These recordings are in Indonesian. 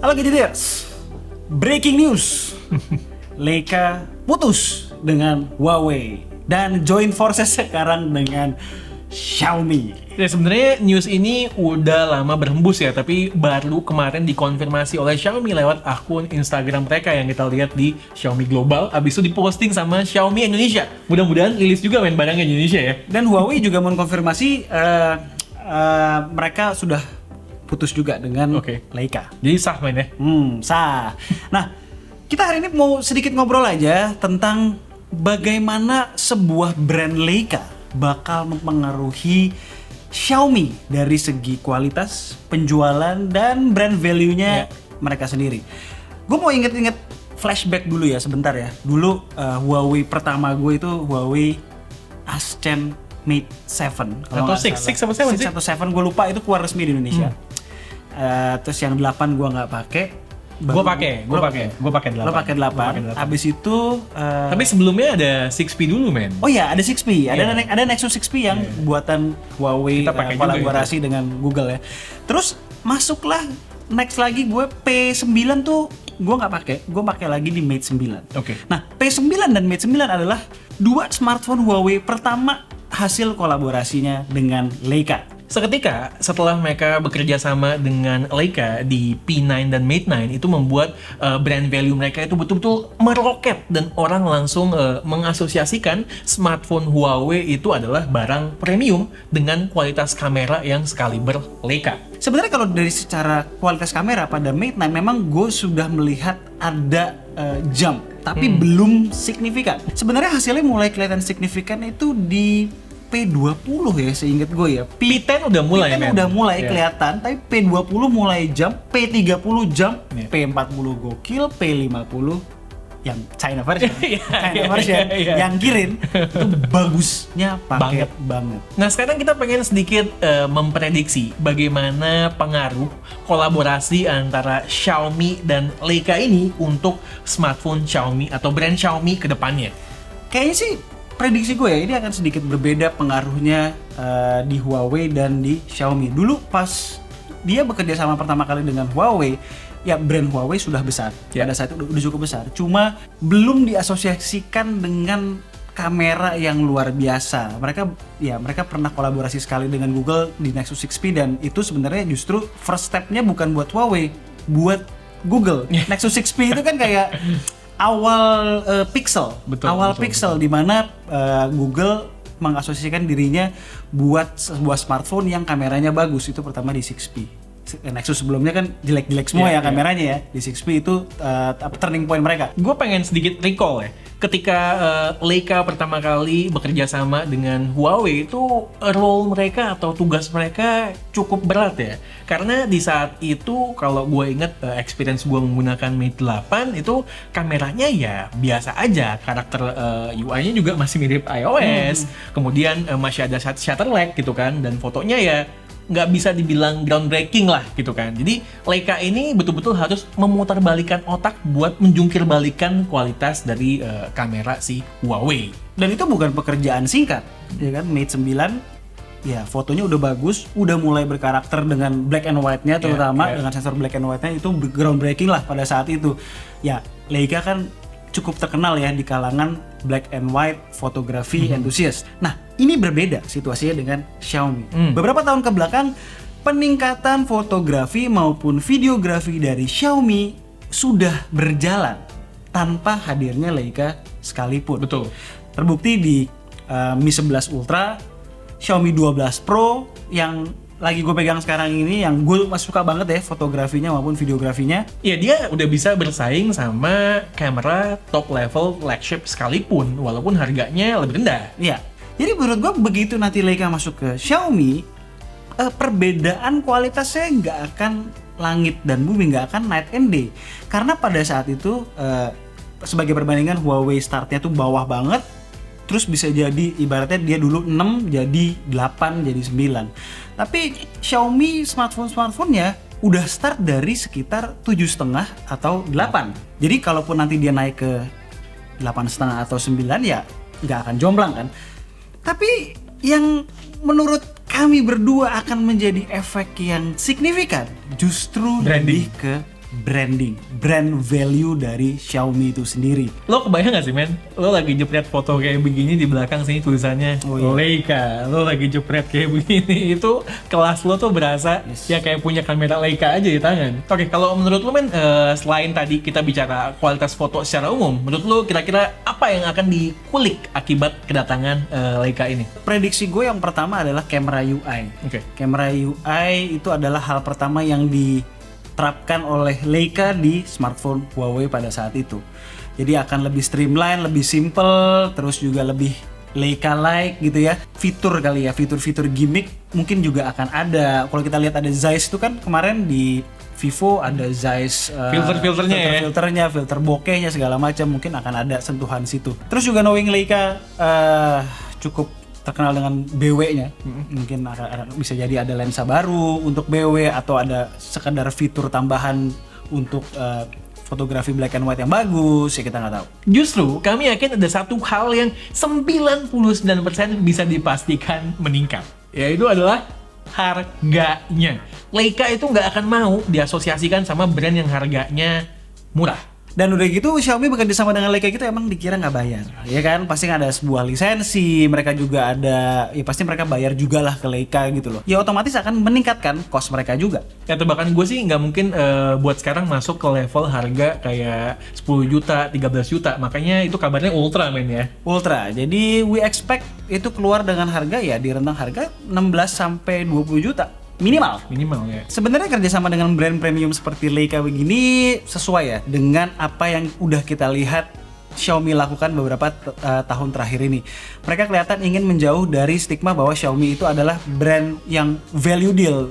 Halo Gadgeters, breaking news. Leica putus dengan Huawei dan join forces sekarang dengan Xiaomi. Ya sebenarnya news ini udah lama berhembus ya, tapi baru kemarin dikonfirmasi oleh Xiaomi lewat akun Instagram mereka yang kita lihat di Xiaomi Global. Abis itu diposting sama Xiaomi Indonesia. Mudah-mudahan rilis juga barangnya Indonesia ya. Dan Huawei juga mengkonfirmasi mereka sudah putus juga dengan Leica. Jadi sah ya? Sah. Nah, kita hari ini mau sedikit ngobrol aja tentang bagaimana sebuah brand Leica bakal mempengaruhi Xiaomi dari segi kualitas, penjualan, dan brand value-nya mereka sendiri. Gue mau inget-inget flashback dulu ya sebentar ya. Dulu Huawei pertama gue itu Huawei Ascend Mate 7 atau 6 atau 7 sih? 6 atau 7 gue lupa, itu keluar resmi di Indonesia. Terus yang 8 gue nggak pakai. Gue pakai 8. Lo pakai 8. Habis itu tapi sebelumnya ada 6P dulu, men. Oh iya, ada 6P. Ada Nexus 6P yang buatan Huawei, kolaborasi dengan Google ya. Terus masuklah next lagi gue P9 tuh gue nggak pakai. Gue pakai lagi di Mate 9. Nah, P9 dan Mate 9 adalah dua smartphone Huawei pertama hasil kolaborasinya dengan Leica. Seketika setelah mereka bekerja sama dengan Leica di P9 dan Mate 9, itu membuat brand value mereka itu betul-betul meroket dan orang langsung mengasosiasikan smartphone Huawei itu adalah barang premium dengan kualitas kamera yang sekaliber Leica. Sebenarnya kalau dari secara kualitas kamera pada Mate 9 memang gue sudah melihat ada jump, tapi belum signifikan. Sebenarnya hasilnya mulai kelihatan signifikan itu di P20 ya, seingat gue ya. P10 udah mulai, P10 udah mulai kelihatan, tapi P20 mulai jump, P30 jump, P40 gokil, P50 yang China version, yang kirim itu bagusnya paket banget. Nah sekarang kita pengen sedikit memprediksi bagaimana pengaruh kolaborasi antara Xiaomi dan Leica ini untuk smartphone Xiaomi atau brand Xiaomi ke depannya. Kayaknya sih prediksi gue ya, ini akan sedikit berbeda pengaruhnya di Huawei dan di Xiaomi. Dulu pas dia bekerja sama pertama kali dengan Huawei, ya brand Huawei sudah besar. Pada saat itu udah cukup besar. Cuma belum diasosiasikan dengan kamera yang luar biasa. Mereka pernah kolaborasi sekali dengan Google di Nexus 6P, dan itu sebenarnya justru first step-nya bukan buat Huawei, buat Google. Nexus 6P itu kan kayak awal Pixel, Pixel di mana Google mengasosiasikan dirinya buat sebuah smartphone yang kameranya bagus. Itu pertama di 6P. Nexus sebelumnya kan jelek-jelek semua kameranya ya. Di 6P itu turning point mereka. Gue pengen sedikit recall ya, ketika Leica pertama kali bekerja sama dengan Huawei, itu role mereka atau tugas mereka cukup berat ya. Karena di saat itu kalau gue inget experience gue menggunakan Mate 8 itu kameranya ya biasa aja, karakter UI-nya juga masih mirip iOS, kemudian masih ada shutter lag gitu kan, dan fotonya ya nggak bisa dibilang groundbreaking lah gitu kan. Jadi Leica ini betul-betul harus memutarbalikkan otak buat menjungkir-balikan kualitas dari kamera si Huawei. Dan itu bukan pekerjaan singkat, ya kan. Mate 9 ya fotonya udah bagus, udah mulai berkarakter dengan black and white-nya terutama dengan sensor black and white-nya, itu groundbreaking lah pada saat itu. Ya, Leica kan cukup terkenal ya di kalangan black and white fotografi enthusiast. Nah, ini berbeda situasinya dengan Xiaomi. Beberapa tahun ke belakang, peningkatan fotografi maupun videografi dari Xiaomi sudah berjalan tanpa hadirnya Leica sekalipun. Betul. Terbukti di Mi 11 Ultra, Xiaomi 12 Pro yang lagi gue pegang sekarang ini, yang gue suka banget ya fotografinya maupun videografinya. Ya dia udah bisa bersaing sama kamera top level flagship sekalipun, walaupun harganya lebih rendah. Iya. Jadi menurut gue begitu nanti Leica masuk ke Xiaomi, perbedaan kualitasnya nggak akan langit dan bumi, nggak akan night and day. Karena pada saat itu sebagai perbandingan, Huawei startnya tuh bawah banget, terus bisa jadi ibaratnya dia dulu 6 jadi 8 jadi 9. Tapi Xiaomi smartphone-nya udah start dari sekitar 7,5 atau 8. Jadi kalaupun nanti dia naik ke 8,5 atau 9 ya nggak akan jomplang kan. Tapi yang menurut kami berdua akan menjadi efek yang signifikan justru lebih ke branding, brand value dari Xiaomi itu sendiri. Lo kebayang gak sih men? Lo lagi jepret foto kayak begini di belakang sini tulisannya Leica. Lo lagi jepret kayak begini, itu kelas lo tuh berasa ya kayak punya kamera Leica aja di tangan. Oke, kalau menurut lo men, selain tadi kita bicara kualitas foto secara umum, menurut lo kira-kira apa yang akan dikulik akibat kedatangan Leica ini? Prediksi gue yang pertama adalah kamera UI. Oke. Kamera UI itu adalah hal pertama yang diterapkan oleh Leica di smartphone Huawei pada saat itu. Jadi akan lebih streamline, lebih simple, terus juga lebih Leica-like gitu ya. Fitur kali ya, fitur-fitur gimmick mungkin juga akan ada. Kalau kita lihat ada Zeiss itu kan kemarin di Vivo ada Zeiss Filter-filternya ya. filternya, filter bokehnya segala macam, mungkin akan ada sentuhan situ. Terus juga knowing Leica cukup terkenal dengan BW-nya, mungkin bisa jadi ada lensa baru untuk BW atau ada sekedar fitur tambahan untuk fotografi black and white yang bagus, ya kita nggak tahu. Justru kami yakin ada satu hal yang 99% bisa dipastikan meningkat, yaitu adalah harganya. Leica itu nggak akan mau diasosiasikan sama brand yang harganya murah. Dan udah gitu Xiaomi bekerja sama dengan Leica gitu emang dikira nggak bayar, ya kan? Pasti ada sebuah lisensi, mereka juga ada, ya pasti mereka bayar juga lah ke Leica gitu loh. Ya otomatis akan meningkatkan cost mereka juga. Ya tebakan gue sih nggak mungkin buat sekarang masuk ke level harga kayak 10 juta, 13 juta. Makanya itu kabarnya ultra men ya. Ultra, jadi we expect itu keluar dengan harga ya di rentang harga 16 sampai 20 juta. Minimal Ya. Sebenarnya kerjasama dengan brand premium seperti Leica begini sesuai ya dengan apa yang udah kita lihat Xiaomi lakukan beberapa tahun terakhir ini. Mereka kelihatan ingin menjauh dari stigma bahwa Xiaomi itu adalah brand yang value deal,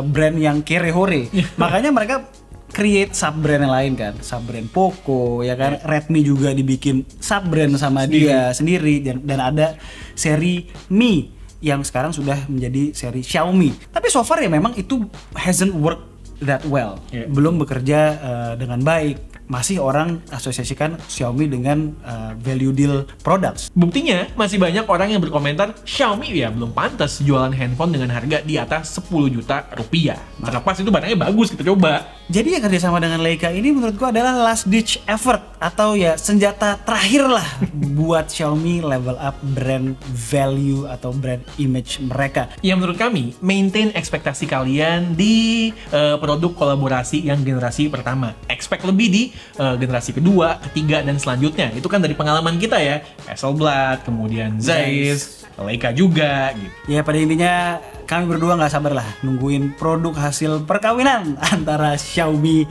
brand yang kere hore. Makanya mereka create sub brand yang lain kan, sub brand Poco ya kan, Redmi juga dibikin sub brand sama dia sendiri, dan ada seri Mi yang sekarang sudah menjadi seri Xiaomi. Tapi so far ya memang itu hasn't worked that well. Belum bekerja dengan baik. Masih orang asosiasikan Xiaomi dengan value deal products. Buktinya masih banyak orang yang berkomentar Xiaomi ya belum pantas jualan handphone dengan harga di atas 10 juta rupiah. Terlepas itu barangnya bagus, kita coba. Jadi ya kerjasama dengan Leica ini menurut gua adalah last ditch effort atau ya senjata terakhir lah buat Xiaomi level up brand value atau brand image mereka. Ya menurut kami, maintain ekspektasi kalian di produk kolaborasi yang generasi pertama. Expect lebih di generasi kedua, ketiga, dan selanjutnya. Itu kan dari pengalaman kita ya. Hasselblad, kemudian Zeiss, Leica juga gitu. Ya pada intinya kami berdua nggak sabar lah nungguin produk hasil perkawinan antara Xiaomi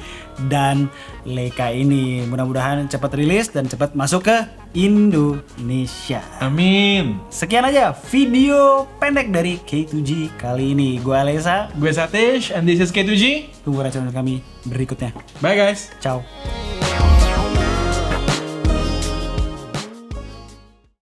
dan Leica ini. Mudah-mudahan cepat rilis dan cepat masuk ke Indonesia. Amin. Sekian aja video pendek dari K2G kali ini. Gue Alesa, Gue Satish, and this is K2G. tunggu channel kami berikutnya. Bye guys. Ciao.